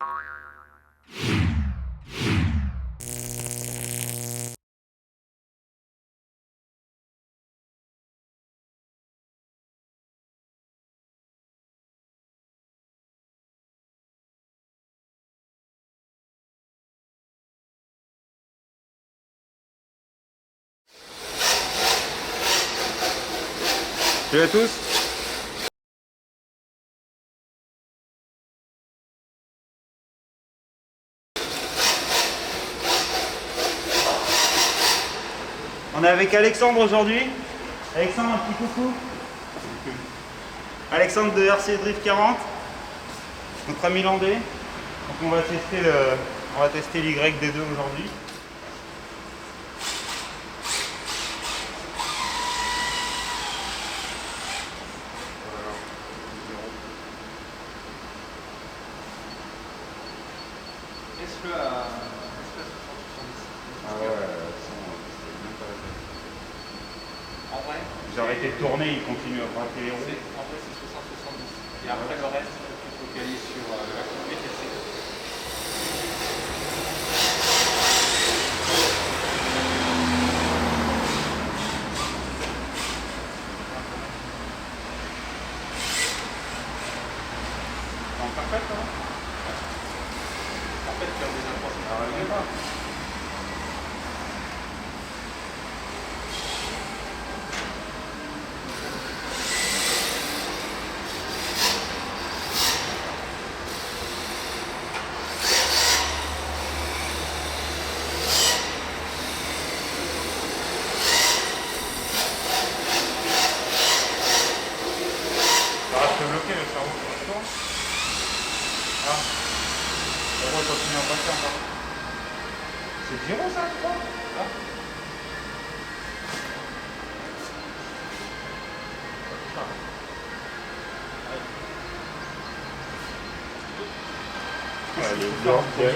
Salut à tous. On est avec Alexandre aujourd'hui. Alexandre, un petit coucou. Alexandre de RC Drift 40, notre ami landais. Donc on va tester l'YD2 aujourd'hui. Est-ce que à 70? Ah ouais, c'est même pas la peine. En vrai, J'ai arrêté de tourner, il continue à braquer les roues. en vrai c'est 60-70. Et après le reste, il faut focaliser sur la VTC. En parfait, ça va? En fait, faire des informations. Ah, il est pas. Ça reste bloqué le cerveau pour l'instant. Ah. Pourquoi il continue à passer encore? C'est 0 ça, je crois. Ah.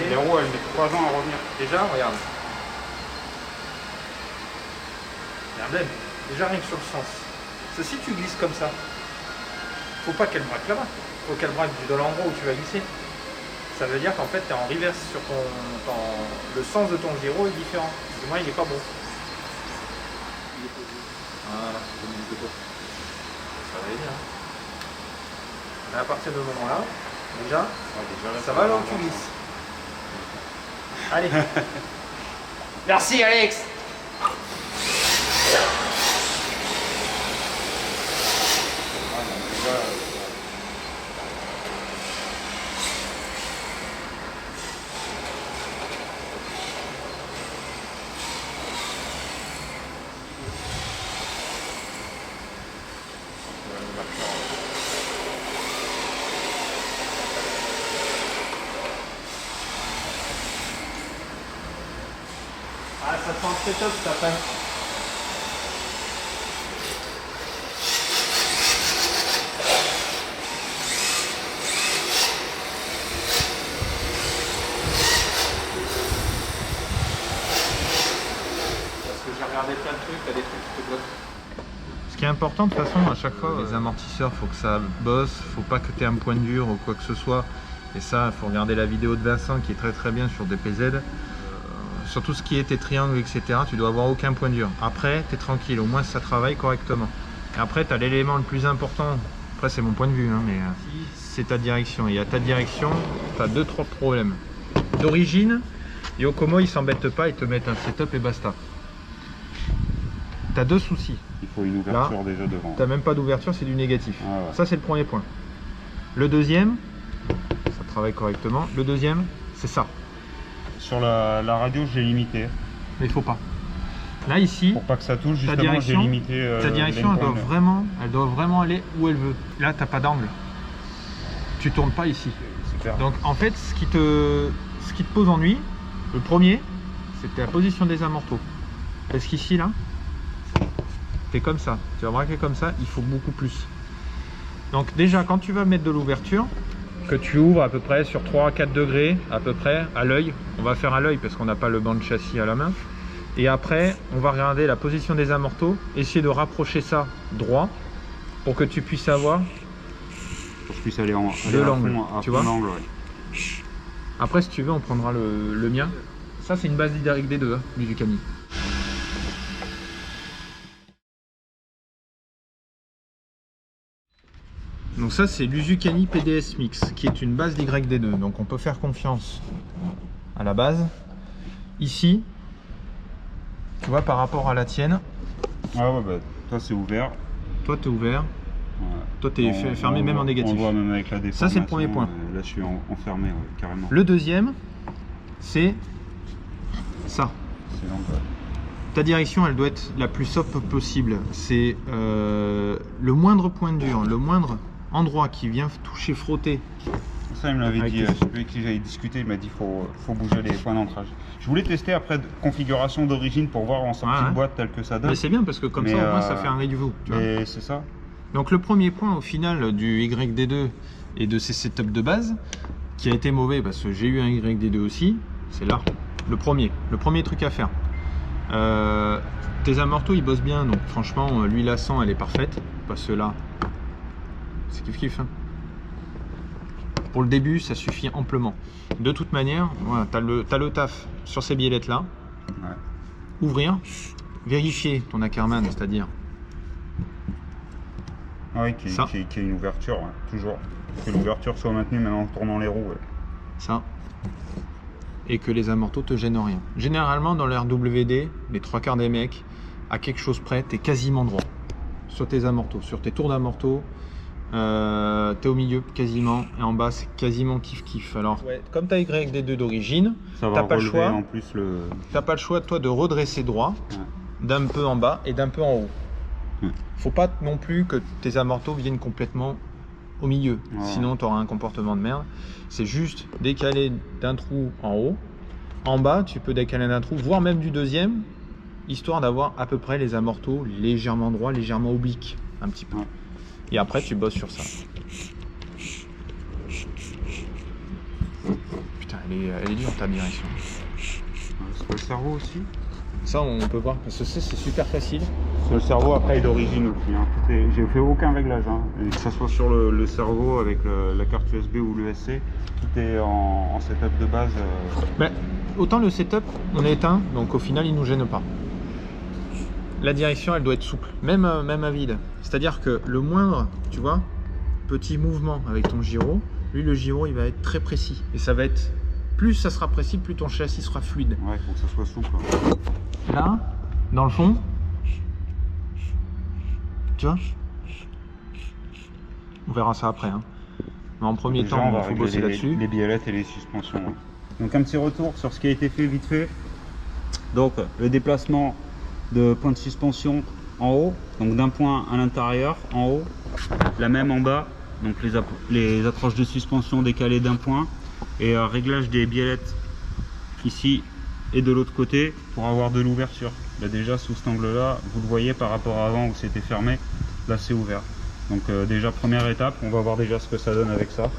Les roues, elles mettent 3 ans à revenir. Déjà, regarde. Regardez, déjà rien que sur le sens. Si tu glisses comme ça, faut pas qu'elle braque là-bas. Faut qu'elle braque de l'endroit où tu vas glisser. Ça veut dire qu'en fait, tu es en reverse sur le sens de ton gyro est différent. Du moins, il n'est pas bon. Voilà, ça va aller bien. Et à partir de ce moment-là, déjà, ça va alors que tu glisses. Allez. Merci Alex. Ah, ça sent très top ça après. Parce que j'ai regardé plein de trucs, t'as des trucs qui te bloquent. Ce qui est important de toute façon à chaque fois, les amortisseurs, faut que ça bosse, faut pas que tu aies un point dur ou quoi que ce soit. Et ça, il faut regarder la vidéo de Vincent qui est très bien sur DPZ. Sur tout ce qui est tes triangles, etc., tu dois avoir aucun point dur. Après, tu es tranquille, au moins ça travaille correctement. Et après, tu as l'élément le plus important, après c'est mon point de vue, hein, mais c'est ta direction. Et à ta direction, tu as 2-3 problèmes. D'origine, Yokomo, ils s'embêtent pas, ils te mettent un setup et basta. Tu as 2 soucis. Il faut une ouverture déjà devant. Tu n'as même pas d'ouverture, c'est du négatif. Ah ouais. Ça, c'est le premier point. Le deuxième, ça travaille correctement. Le deuxième, c'est ça. Sur la radio, j'ai limité. Mais il faut pas. Là, ici, Pour pas que ça touche, ta justement, j'ai direction, limité. ta direction elle doit vraiment aller où elle veut. Là, tu n'as pas d'angle. Tu tournes pas ici. Super. Donc, en fait, ce qui te pose ennui, le premier, c'était la position des amortos. Parce qu'ici, là, tu es comme ça. Tu vas braquer comme ça, il faut beaucoup plus. Donc, déjà, quand tu vas mettre de l'ouverture, que tu ouvres à peu près sur 3 à 4 degrés, à peu près, à l'œil. On va faire à l'œil parce qu'on n'a pas le banc de châssis à la main. Et après, on va regarder la position des amortos, essayer de rapprocher ça droit pour que tu puisses avoir Pour que je puisse aller de l'angle, tu vois. Après, si tu veux, on prendra le mien. Ça, c'est une base d'YD2, hein, du Ducani. Donc ça, c'est l'Uzucani PDS Mix, qui est une base d'YD2. Donc on peut faire confiance à la base. Ici, tu vois, par rapport à la tienne. Ah ouais, bah, toi c'est ouvert. Toi, tu es ouvert. Ouais. Toi, tu es fermé même en négatif. On voit même avec la déformation. Ça, c'est le premier point. Là, je suis enfermé, ouais, carrément. Le deuxième, c'est ça. C'est l'angle. Ta direction, elle doit être la plus souple possible. C'est le moindre point dur, le moindre endroit qui vient toucher, frotter. Ça, il me l'avait Avec dit, les- je sais plus avec qui j'avais discuté, il m'a dit faut bouger les points d'ancrage. Je voulais tester après configuration d'origine pour voir en sortie Ouais. de boîte tel que ça donne. Mais c'est bien parce que comme Mais, ça, au moins, ça fait un review. Tu vois. Mais c'est ça. Donc le premier point au final du YD2 et de ces setups de base, qui a été mauvais parce que j'ai eu un YD2 aussi, c'est là. Le premier truc à faire. Tes amortos ils bossent bien, donc franchement l'huile à 100 elle est parfaite, parce que là c'est kiff kiff. Hein. Pour le début ça suffit amplement. De toute manière, voilà, t'as le taf sur ces biellettes là. Ouais. Ouvrir, vérifier ton Ackerman, c'est-à-dire Ouais, qu'il y ait une ouverture, ouais, toujours. Que l'ouverture soit maintenue même en tournant les roues. Ouais. ça, et que les amortos te gênent rien. Généralement dans l'RWD, les trois quarts des mecs, à quelque chose près, t'es quasiment droit sur tes amortos, sur tes tours d'amortos, t'es au milieu quasiment, et en bas c'est quasiment kiff kiff. Alors comme t'as YD2 d'origine, Ça va t'as pas le relever choix. en plus le... T'as pas le choix toi de redresser droit, d'un peu en bas et d'un peu en haut. Faut pas non plus que tes amortos viennent complètement au milieu, sinon tu auras un comportement de merde. C'est juste décaler d'un trou en haut, en bas tu peux décaler d'un trou, voire même du deuxième, histoire d'avoir à peu près les amortos légèrement droits, légèrement obliques, un petit peu. Et après tu bosses sur ça. Putain, elle est dure ta direction. C'est pas le cerveau aussi. Ça on peut voir, parce que c'est super facile. Le cerveau après est d'origine aussi. Hein. J'ai fait aucun réglage. Hein. Et que ce soit sur le cerveau avec la carte USB ou l'ESC, tout est en setup de base. Mais autant le setup, on est éteint, donc au final il nous gêne pas. La direction elle doit être souple, même à vide. C'est-à-dire que le moindre, tu vois, petit mouvement avec ton gyro, lui le gyro il va être très précis. Et ça va être, plus ça sera précis, plus ton châssis sera fluide. Ouais, il faut que ça soit souple. Là, dans le fond, tu vois, on verra ça après. Hein. Mais en premier Déjà, temps, on va il faut régler bosser là-dessus. les biellettes et les suspensions. Ouais. Donc un petit retour sur ce qui a été fait vite fait. Donc le déplacement de point de suspension en haut, donc d'un point à l'intérieur en haut, la même en bas, donc les accroches de suspension décalées d'un point, et réglage des biellettes ici et de l'autre côté pour avoir de l'ouverture. Là déjà sous cet angle là, vous le voyez par rapport à avant où c'était fermé, là c'est ouvert. Donc déjà première étape, on va voir déjà ce que ça donne avec ça.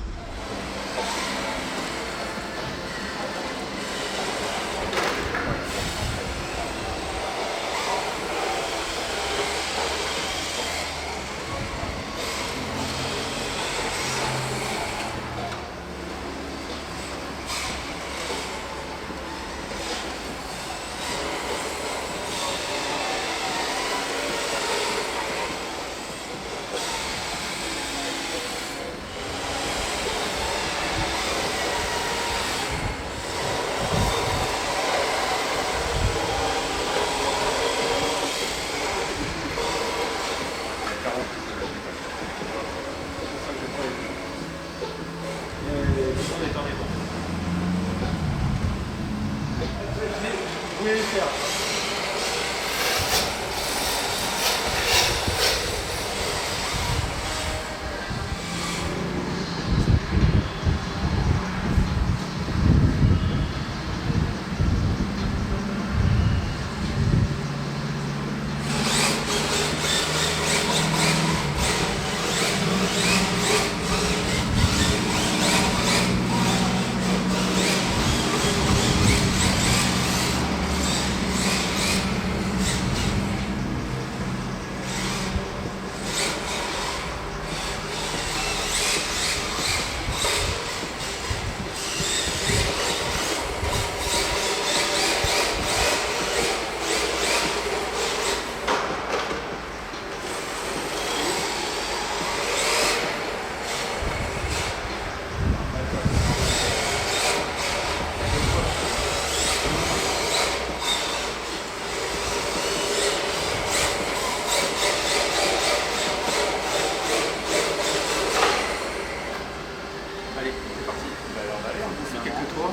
Allez, c'est parti. On fait quelques tours.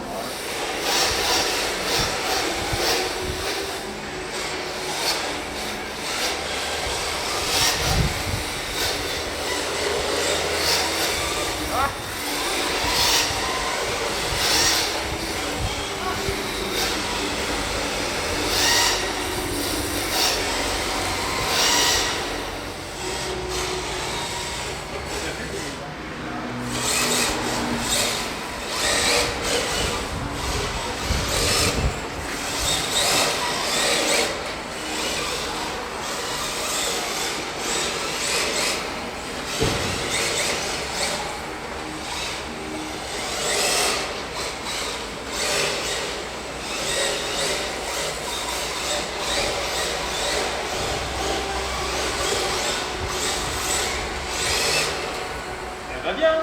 Elle va bien.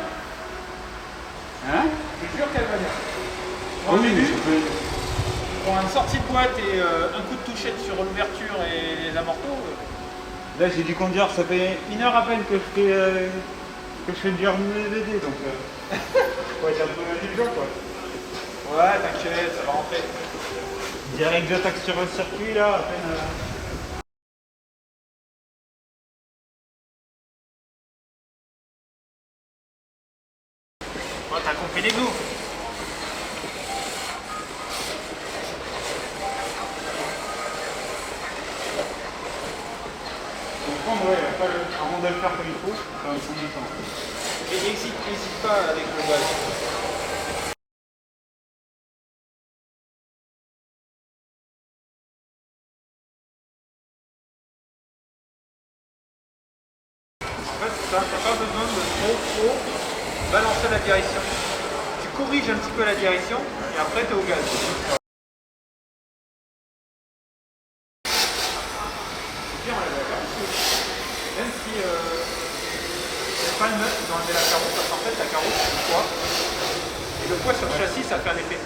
Hein? Je te jure qu'elle va bien. Oui, mais je peux... Pour une sortie de boîte et un coup de touchette sur l'ouverture et les amortos. Là, j'ai dû conduire, ça fait 1 heure à peine que je fais du RMVD, donc ouais, j'ai un peu mal du jour, quoi. Ouais, t'inquiète, ça va rentrer. Direct j'attaque sur le circuit, là, à peine... Ouais, t'as compris les goûts. Donc, ouais, avant de le faire comme il faut, ça va me prendre du temps. Et n'hésite pas avec le gaz. En fait, t'as pas besoin de trop balancer la direction. Tu corriges un petit peu la direction et après t'es au gaz. Bien, on est d'accord. Même si c'est pas le neuf, ils ont enlevé la carreau, parce qu'en fait la carreau c'est le poids. Et le poids sur le châssis ça fait un effet.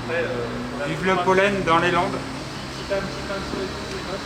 Après, Vive le pollen dans les Landes. si t'as un petit pinceau et tout, c'est pas.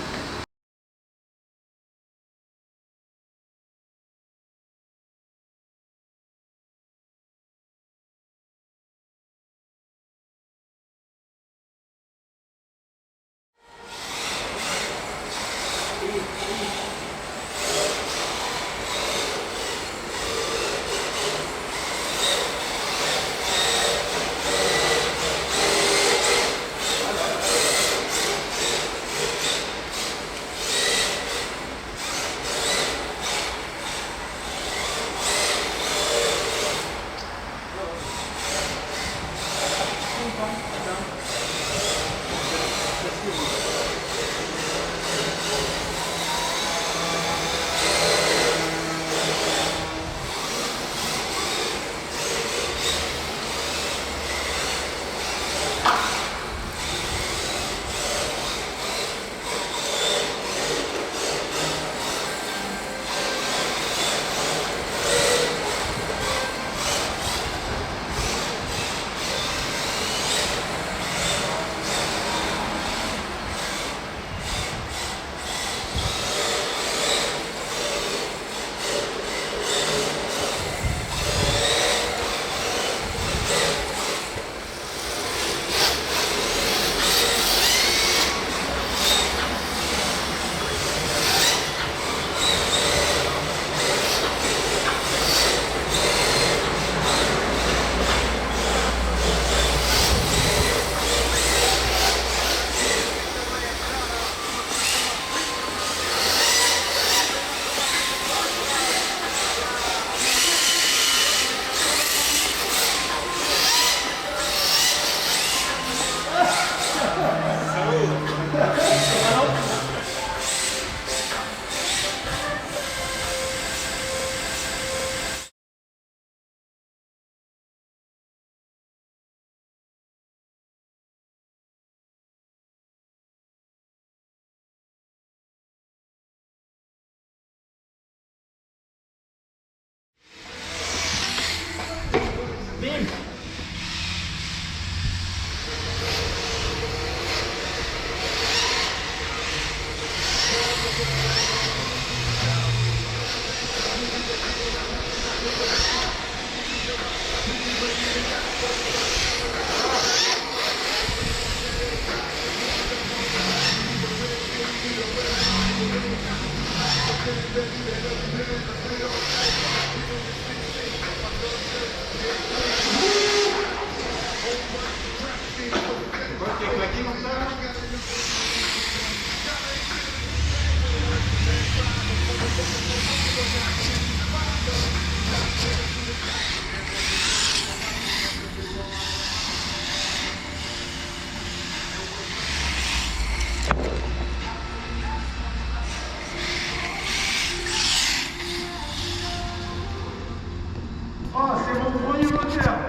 Oh, c'est mon premier moteur.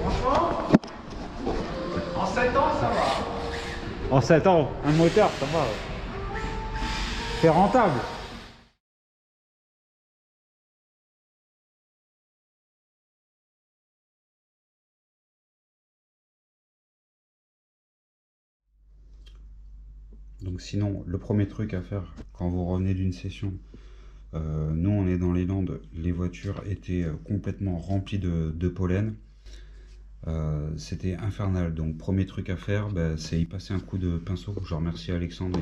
Franchement, en 7 ans, ça va. En 7 ans, un moteur, ça va. C'est rentable. Donc sinon, le premier truc à faire quand vous revenez d'une session, nous on est dans les Landes, les voitures étaient complètement remplies de pollen. C'était infernal. Donc premier truc à faire, c'est y passer un coup de pinceau. Je remercie Alexandre,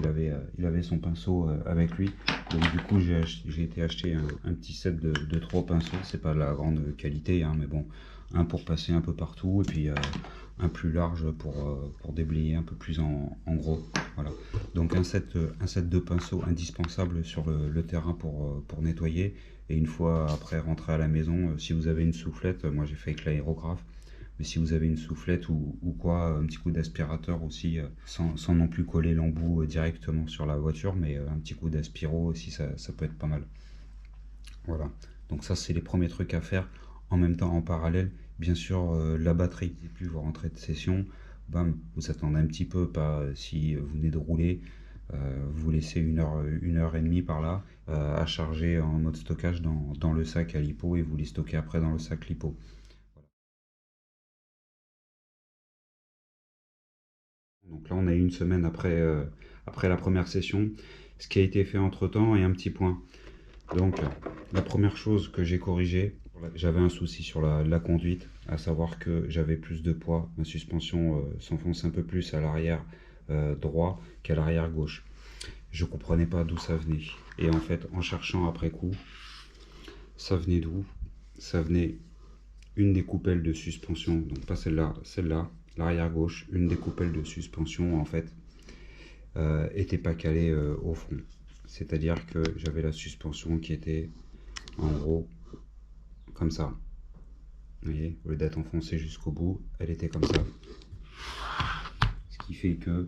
il avait son pinceau avec lui. Donc du coup j'ai été acheter un petit set de 3 pinceaux. C'est pas de la grande qualité, hein, mais bon, un pour passer un peu partout et puis un plus large pour déblayer un peu plus en gros. Voilà. Donc un set de pinceaux indispensable sur le terrain pour nettoyer. Et une fois après rentrer à la maison, si vous avez une soufflette, moi j'ai fait avec l'aérographe. Mais si vous avez une soufflette ou quoi, un petit coup d'aspirateur aussi, sans non plus coller l'embout directement sur la voiture, mais un petit coup d'aspiro aussi, ça peut être pas mal. Voilà, donc ça c'est les premiers trucs à faire. En même temps, en parallèle, bien sûr, la batterie. Et puis vous rentrez de session, bam, vous attendez un petit peu, pas si vous venez de rouler, vous laissez une heure et demie par là à charger en mode stockage dans le sac à lipo et vous les stockez après dans le sac lipo. Donc là, on a eu une semaine après la première session. Ce qui a été fait entre-temps et un petit point. Donc, la première chose que j'ai corrigée, j'avais un souci sur la conduite, à savoir que j'avais plus de poids. Ma suspension s'enfonce un peu plus à l'arrière droit qu'à l'arrière gauche. Je ne comprenais pas d'où ça venait. Et en fait, en cherchant après coup, ça venait d'où? Ça venait une des coupelles de suspension, donc pas celle-là, celle-là. L'arrière gauche, une des coupelles de suspension en fait était pas calée au fond, c'est-à-dire que j'avais la suspension qui était en gros comme ça, vous voyez, au lieu d'être enfoncée jusqu'au bout, elle était comme ça, ce qui fait que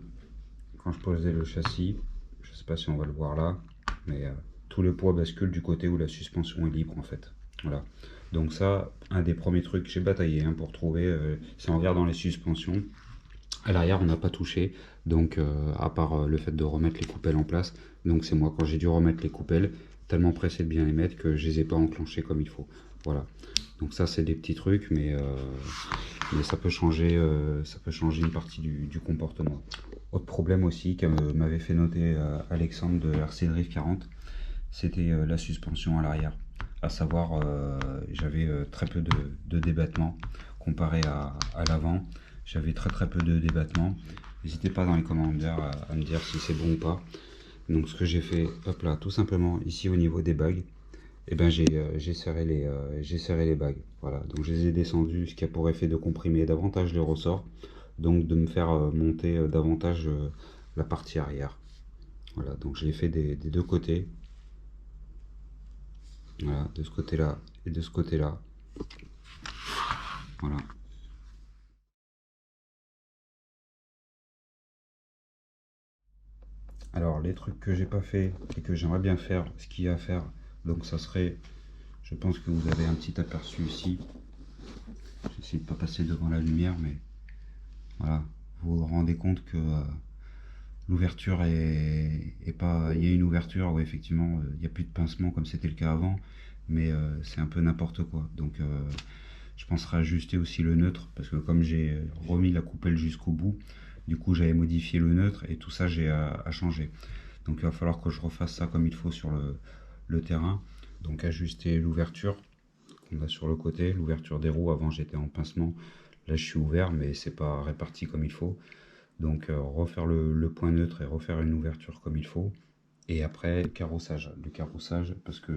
quand je posais le châssis, je sais pas si on va le voir là, mais tout le poids bascule du côté où la suspension est libre en fait. Voilà. Donc ça, un des premiers trucs, j'ai bataillé hein, pour trouver, c'est en regardant les suspensions. À l'arrière, on n'a pas touché, donc à part le fait de remettre les coupelles en place. Donc c'est moi, quand j'ai dû remettre les coupelles, tellement pressé de bien les mettre que je les ai pas enclenchées comme il faut. Voilà. Donc ça, c'est des petits trucs, mais ça peut changer une partie du comportement. Autre problème aussi, qu'elle m'avait fait noter Alexandre de RC Drift 40, c'était la suspension à l'arrière. À savoir, j'avais très peu de débattement comparé à l'avant. J'avais très peu de débattement. N'hésitez pas dans les commentaires à me dire si c'est bon ou pas. Donc ce que j'ai fait, hop là, tout simplement ici au niveau des bagues, et ben j'ai serré les bagues. Voilà, donc je les ai descendues, ce qui a pour effet de comprimer davantage les ressorts, donc de me faire monter davantage la partie arrière. Voilà, donc je l'ai fait des deux côtés. Voilà, de ce côté-là et de ce côté-là. Voilà. Alors, les trucs que j'ai pas fait et que j'aimerais bien faire, ce qu'il y a à faire, donc ça serait, je pense que vous avez un petit aperçu ici. J'essaie de pas passer devant la lumière, mais voilà, vous vous rendez compte que l'ouverture est pas, il y a une ouverture où effectivement il n'y a plus de pincement comme c'était le cas avant, mais c'est un peu n'importe quoi. Donc je penserai à ajuster aussi le neutre, parce que comme j'ai remis la coupelle jusqu'au bout, du coup j'avais modifié le neutre et tout ça j'ai à changer. Donc il va falloir que je refasse ça comme il faut sur le terrain. Donc ajuster l'ouverture qu'on a sur le côté, l'ouverture des roues. Avant j'étais en pincement, là je suis ouvert mais c'est pas réparti comme il faut. Donc refaire le point neutre et refaire une ouverture comme il faut. Et après le carrossage parce que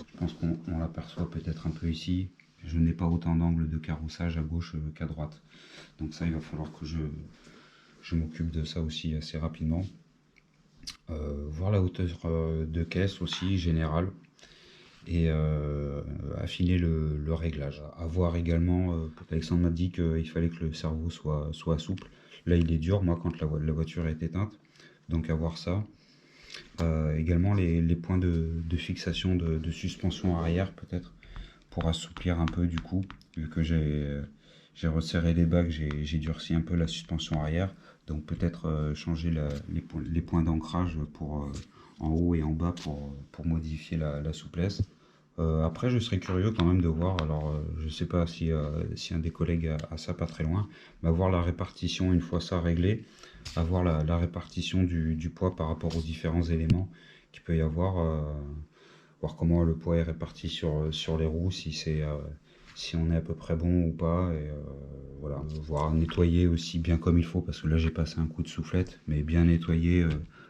je pense qu'on l'aperçoit peut-être un peu ici. Je n'ai pas autant d'angle de carrossage à gauche qu'à droite. Donc ça, il va falloir que je m'occupe de ça aussi assez rapidement. Voir la hauteur de caisse aussi, générale. Et affiner le réglage. À voir également, Alexandre m'a dit qu'il fallait que le cerveau soit souple. Là, il est dur, moi, quand la voiture est éteinte. Donc à voir ça. Également les points de fixation de suspension arrière, peut-être. pour assouplir un peu du coup, vu que j'ai resserré les bagues, j'ai durci un peu la suspension arrière. Donc peut-être changer les points d'ancrage pour en haut et en bas pour modifier la souplesse. Après, je serais curieux quand même de voir, alors je sais pas si un des collègues a ça pas très loin, mais voir la répartition une fois ça réglé, avoir la répartition du poids par rapport aux différents éléments qu'il peut y avoir, voir comment le poids est réparti sur les roues, si on est à peu près bon ou pas, et voilà, voir nettoyer aussi bien comme il faut, parce que là j'ai passé un coup de soufflette, mais bien nettoyer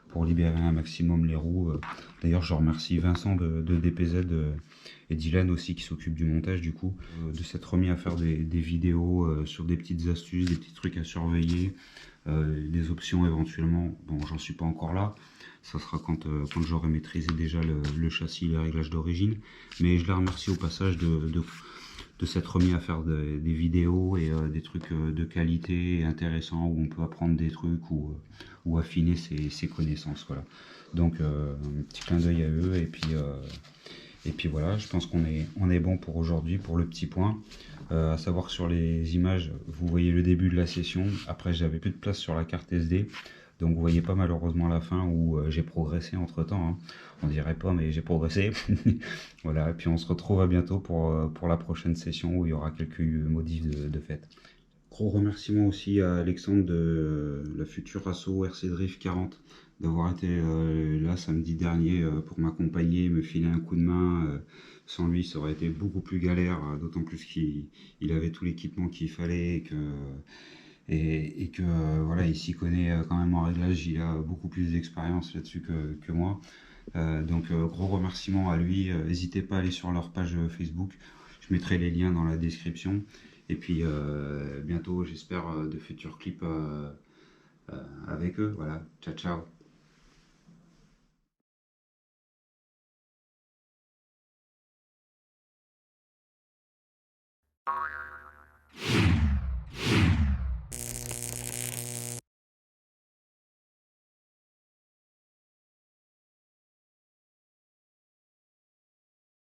pour libérer un maximum les roues. D'ailleurs, je remercie Vincent de DPZ et Dylan aussi qui s'occupe du montage du coup, de s'être remis à faire des vidéos sur des petites astuces, des petits trucs à surveiller, des options éventuellement. Bon, j'en suis pas encore là, ça sera quand j'aurai maîtrisé déjà le châssis, les réglages d'origine, mais je les remercie au passage de s'être remis à faire des vidéos et des trucs de qualité et intéressants où on peut apprendre des trucs ou affiner ses connaissances. Voilà. Donc un petit clin d'œil à eux et puis voilà, je pense qu'on est bon pour aujourd'hui pour le petit point. À savoir sur les images, vous voyez le début de la session. Après, j'avais plus de place sur la carte SD. Donc vous voyez pas malheureusement la fin où j'ai progressé entre temps, hein. On dirait pas, mais j'ai progressé. Voilà, et puis on se retrouve à bientôt pour la prochaine session où il y aura quelques modifs de fait. Gros remerciement aussi à Alexandre de la future asso RC Drift 40 d'avoir été là samedi dernier pour m'accompagner, me filer un coup de main. Sans lui, ça aurait été beaucoup plus galère, d'autant plus qu'il avait tout l'équipement qu'il fallait et que voilà, il s'y connaît quand même en réglage, il a beaucoup plus d'expérience là-dessus que moi. Donc gros remerciement à lui, n'hésitez pas à aller sur leur page Facebook, je mettrai les liens dans la description. Et puis bientôt, j'espère, de futurs clips avec eux. Voilà, ciao ciao.